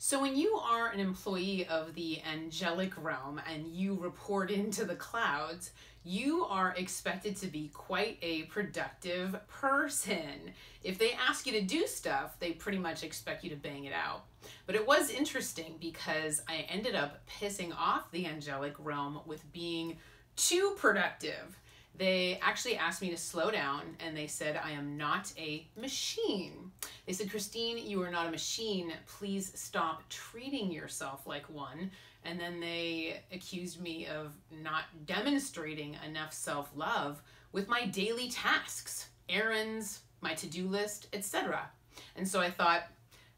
So when you are an employee of the angelic realm and you report into the clouds, you are expected to be quite a productive person. If they ask you to do stuff, they pretty much expect you to bang it out. But it was interesting because I ended up pissing off the angelic realm with being too productive. They actually asked me to slow down, and they said I am not a machine. They said, Christine, you are not a machine. Please stop treating yourself like one. And then they accused me of not demonstrating enough self-love with my daily tasks, errands, my to-do list, etc. And so I thought,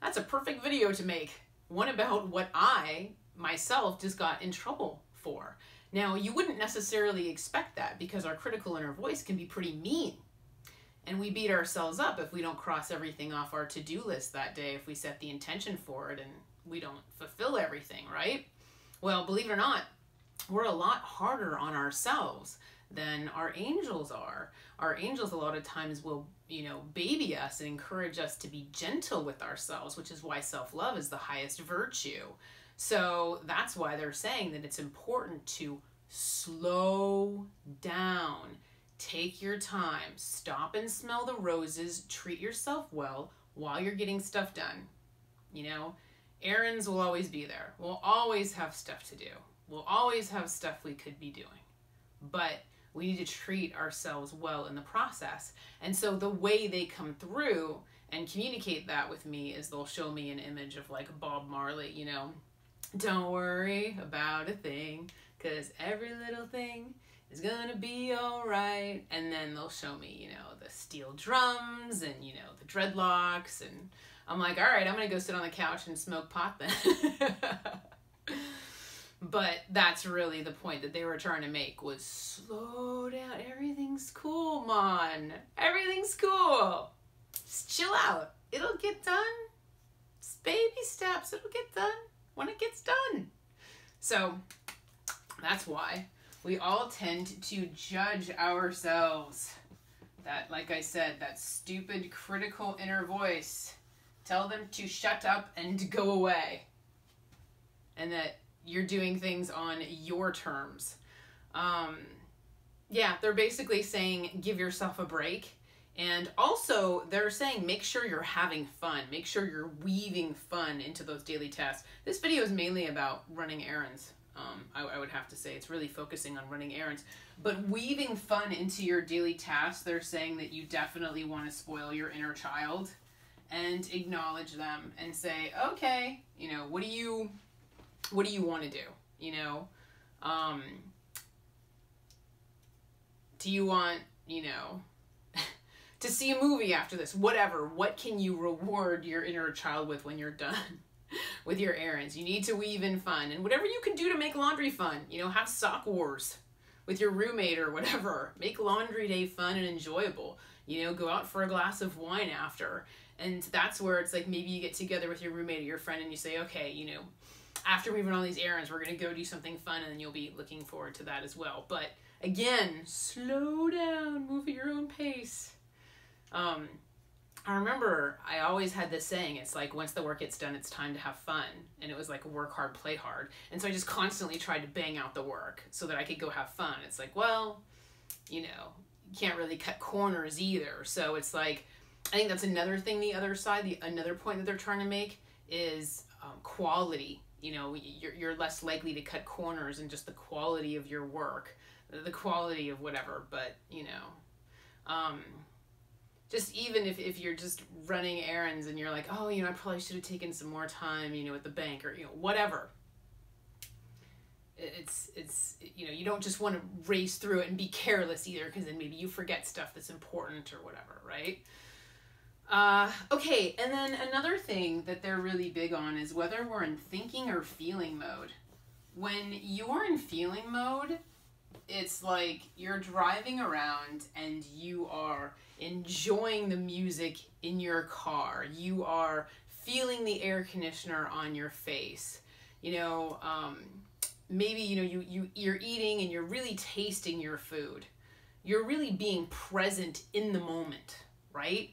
that's a perfect video to make. One about what I, myself, just got in trouble for. Now, you wouldn't necessarily expect that because our critical inner voice can be pretty mean. And we beat ourselves up if we don't cross everything off our to-do list that day, if we set the intention for it and we don't fulfill everything, right? Well, believe it or not, we're a lot harder on ourselves than our angels are. Our angels a lot of times will, baby us and encourage us to be gentle with ourselves, which is why self-love is the highest virtue. So that's why they're saying that it's important to slow down. Take your time. Stop and smell the roses. Treat yourself well while you're getting stuff done. Errands will always be there. We'll always have stuff to do. We'll always have stuff we could be doing. But we need to treat ourselves well in the process. And so the way they come through and communicate that with me is they'll show me an image of like Bob Marley, Don't worry about a thing, 'cause every little thing is gonna be all right. And then they'll show me, the steel drums and, the dreadlocks. And I'm like, all right, I'm gonna go sit on the couch and smoke pot then. But that's really the point that they were trying to make, was slow down. Everything's cool, man. Everything's cool. Just chill out. It'll get done. It's baby steps. It'll get done when it gets done. So that's why we all tend to judge ourselves. That, like I said, that stupid critical inner voice. Tell them to shut up and go away. And that you're doing things on your terms. They're basically saying give yourself a break. And also, they're saying make sure you're having fun. Make sure you're weaving fun into those daily tasks. This video is mainly about running errands. I would have to say it's really focusing on running errands. But weaving fun into your daily tasks, they're saying that you definitely want to spoil your inner child and acknowledge them and say, okay, what do you want to do? Do you want, to see a movie after this? Whatever. What can you reward your inner child with when you're done with your errands? You need to weave in fun. And whatever you can do to make laundry fun. Have sock wars with your roommate or whatever. Make laundry day fun and enjoyable. Go out for a glass of wine after. And that's where it's like maybe you get together with your roommate or your friend and you say, okay, after we've run all these errands, we're going to go do something fun, and then you'll be looking forward to that as well. But again, slow down, move at your own pace. I remember I always had this saying, it's like once the work gets done, it's time to have fun. And it was like work hard, play hard. And so I just constantly tried to bang out the work so that I could go have fun. It's like, well, you can't really cut corners either. So it's like, I think that's another thing, the other side, another point that they're trying to make is quality. You're less likely to cut corners in just the quality of your work, the quality of whatever, but, just even if you're just running errands and you're like, oh, I probably should have taken some more time, at the bank or, whatever. It's you don't just want to race through it and be careless either, because then maybe you forget stuff that's important or whatever, right? Okay, and then another thing that they're really big on is whether we're in thinking or feeling mode. When you're in feeling mode, it's like you're driving around and you are enjoying the music in your car. You are feeling the air conditioner on your face. Maybe, you're eating and you're really tasting your food. You're really being present in the moment, right?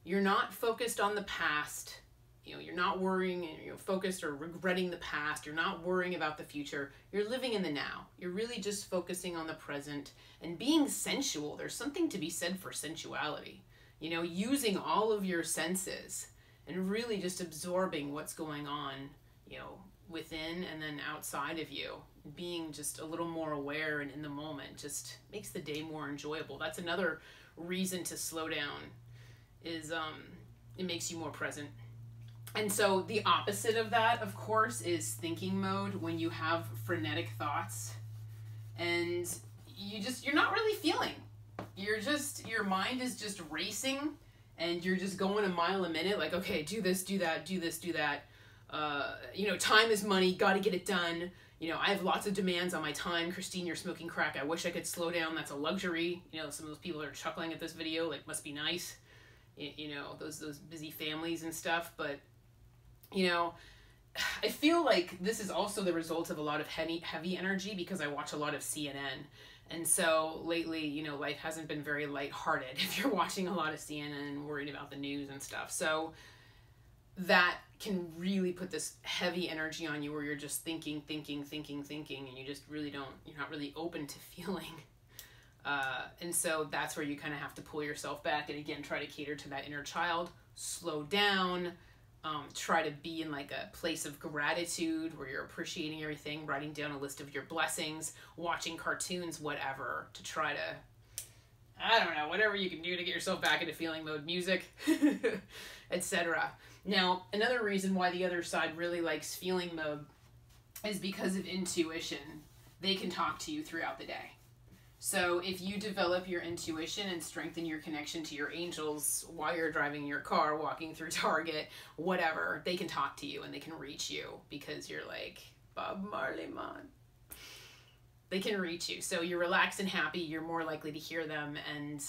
You're not focused on the past. You're You're not worrying and you're focused or regretting the past. You're not worrying about the future. You're living in the now. You're really just focusing on the present and being sensual. There's something to be said for sensuality. You know, using all of your senses and really just absorbing what's going on, you know, within and then outside of you. Being just a little more aware and in the moment just makes the day more enjoyable. That's another reason to slow down, is it makes you more present. And so the opposite of that, of course, is thinking mode, when you have frenetic thoughts and you're not really feeling. Your mind is just racing and you're just going a mile a minute, like, okay, do this, do that, do this, do that. You know, time is money, got to get it done. You know, I have lots of demands on my time. Christine, you're smoking crack. I wish I could slow down. That's a luxury. You know, some of those people are chuckling at this video, like, must be nice. You know, those busy families and stuff. But, you know, I feel like this is also the result of a lot of heavy energy, because I watch a lot of CNN. And so lately, you know, life hasn't been very lighthearted if you're watching a lot of CNN and worried about the news and stuff. So that can really put this heavy energy on you, where you're just thinking, and you just really you're not really open to feeling. And so that's where you kind of have to pull yourself back and again, try to cater to that inner child, slow down, try to be in like a place of gratitude where you're appreciating everything, writing down a list of your blessings, watching cartoons, whatever, to try to, I don't know, whatever you can do to get yourself back into feeling mode, music, etc. Now, another reason why the other side really likes feeling mode is because of intuition. They can talk to you throughout the day. So if you develop your intuition and strengthen your connection to your angels while you're driving your car, walking through Target, whatever, they can talk to you and they can reach you because you're like, Bob Marley, man. They can reach you. So you're relaxed and happy, you're more likely to hear them, and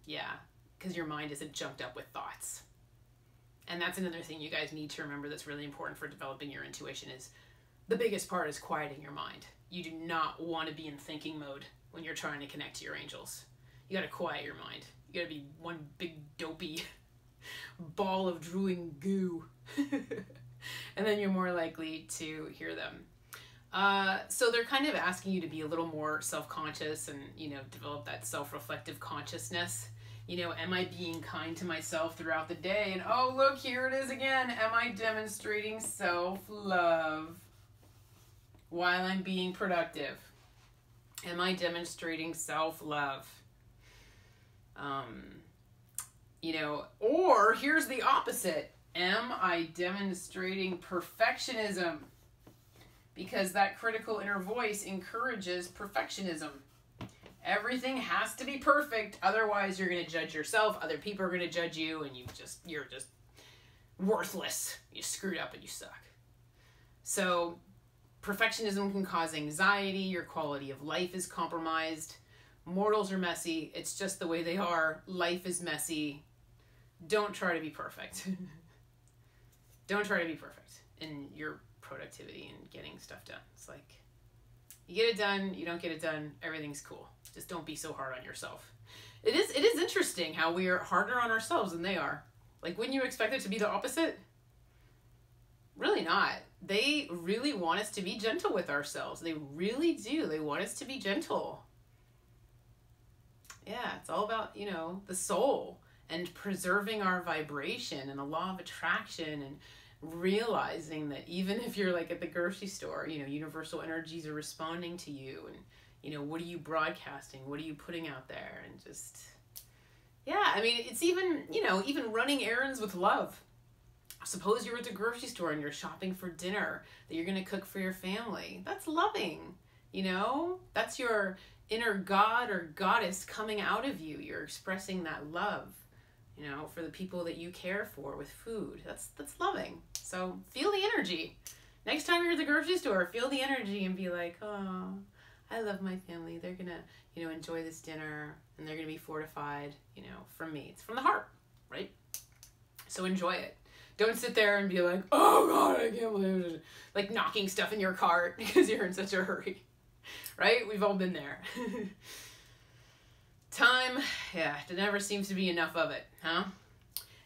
yeah, because your mind isn't junked up with thoughts. And that's another thing you guys need to remember that's really important for developing your intuition, is the biggest part is quieting your mind. You do not want to be in thinking mode when you're trying to connect to your angels. You got to quiet your mind. You got to be one big dopey ball of drooling goo. And then you're more likely to hear them. So they're kind of asking you to be a little more self-conscious and, you know, develop that self-reflective consciousness. You know, am I being kind to myself throughout the day? And oh, look, here it is again. Am I demonstrating self-love while I'm being productive? Am I demonstrating self-love? You know, or here's the opposite. Am I demonstrating perfectionism? Because that critical inner voice encourages perfectionism. Everything has to be perfect, otherwise you're going to judge yourself, other people are going to judge you, and you're just worthless. You screwed up and you suck. So perfectionism can cause anxiety, your quality of life is compromised. Mortals are messy, it's just the way they are. Life is messy. Don't try to be perfect. Don't try to be perfect in your productivity and getting stuff done. It's like, you get it done, you don't get it done, everything's cool. Just don't be so hard on yourself. It is interesting how we are harder on ourselves than they are. Like, wouldn't you expect it to be the opposite? Really not. They really want us to be gentle with ourselves. They really do. They want us to be gentle. Yeah, it's all about, you know, the soul and preserving our vibration and the law of attraction, and realizing that even if you're like at the grocery store, you know, universal energies are responding to you, and, you know, what are you broadcasting? What are you putting out there? And just, yeah, I mean, it's even, you know, even running errands with love. Suppose you're at the grocery store and you're shopping for dinner that you're going to cook for your family. That's loving, you know? That's your inner god or goddess coming out of you. You're expressing that love, you know, for the people that you care for with food. That's loving. So feel the energy. Next time you're at the grocery store, feel the energy and be like, oh, I love my family. They're going to, you know, enjoy this dinner and they're going to be fortified, you know, from me. It's from the heart, right? So enjoy it. Don't sit there and be like, oh God, I can't believe it. Like knocking stuff in your cart because you're in such a hurry, right? We've all been there. Time, yeah, there never seems to be enough of it, huh?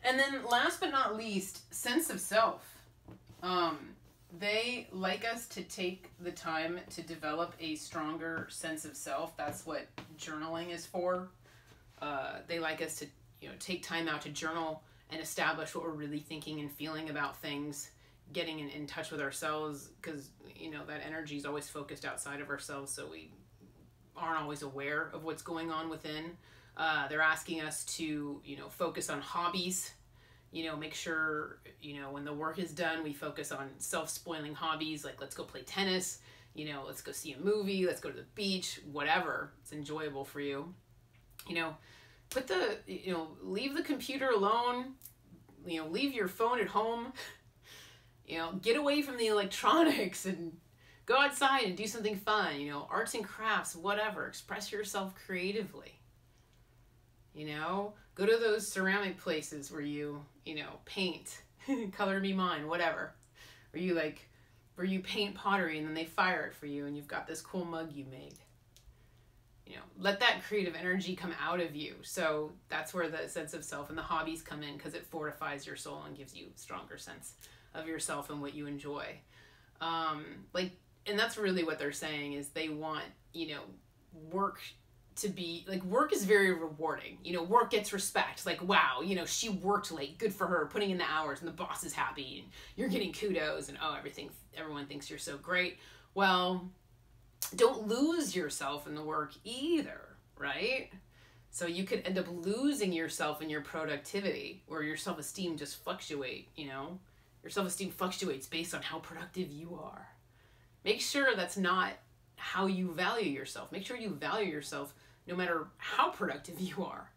And then last but not least, sense of self. They like us to take the time to develop a stronger sense of self. That's what journaling is for. They like us to, take time out to journal and establish what we're really thinking and feeling about things, getting in touch with ourselves, because, that energy is always focused outside of ourselves, so we aren't always aware of what's going on within. They're asking us to, focus on hobbies. Make sure, when the work is done, we focus on self-spoiling hobbies, like let's go play tennis, let's go see a movie, let's go to the beach, whatever. It's enjoyable for you. Leave the computer alone, leave your phone at home, get away from the electronics and go outside and do something fun, arts and crafts, whatever. Express yourself creatively. Go to those ceramic places where you, paint, color me mine, whatever. Where you paint pottery and then they fire it for you and you've got this cool mug you made. Let that creative energy come out of you. So that's where the sense of self and the hobbies come in, because it fortifies your soul and gives you a stronger sense of yourself and what you enjoy. And that's really what they're saying, is they want, work to be, work is very rewarding. Work gets respect. Wow, she worked late, good for her, putting in the hours, and the boss is happy, and you're getting kudos, and everyone thinks you're so great. Well, don't lose yourself in the work either, right? So you could end up losing yourself in your productivity, or your self-esteem just fluctuate, Your self-esteem fluctuates based on how productive you are. Make sure that's not how you value yourself. Make sure you value yourself no matter how productive you are.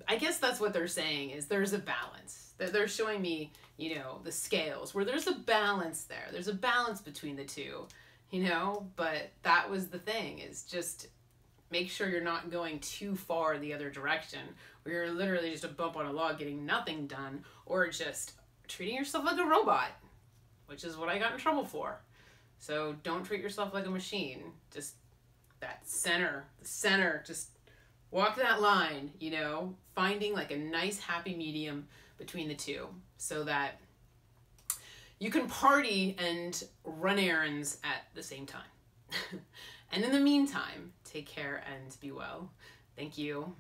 I guess that's what they're saying, is there's a balance. They're showing me, the scales, where there's a balance there. There's a balance between the two, but that was the thing, is just make sure you're not going too far the other direction, where you're literally just a bump on a log getting nothing done, or just treating yourself like a robot, which is what I got in trouble for. So don't treat yourself like a machine. Just the center, just walk that line, finding a nice happy medium between the two, so that you can party and run errands at the same time. And in the meantime, take care and be well. Thank you.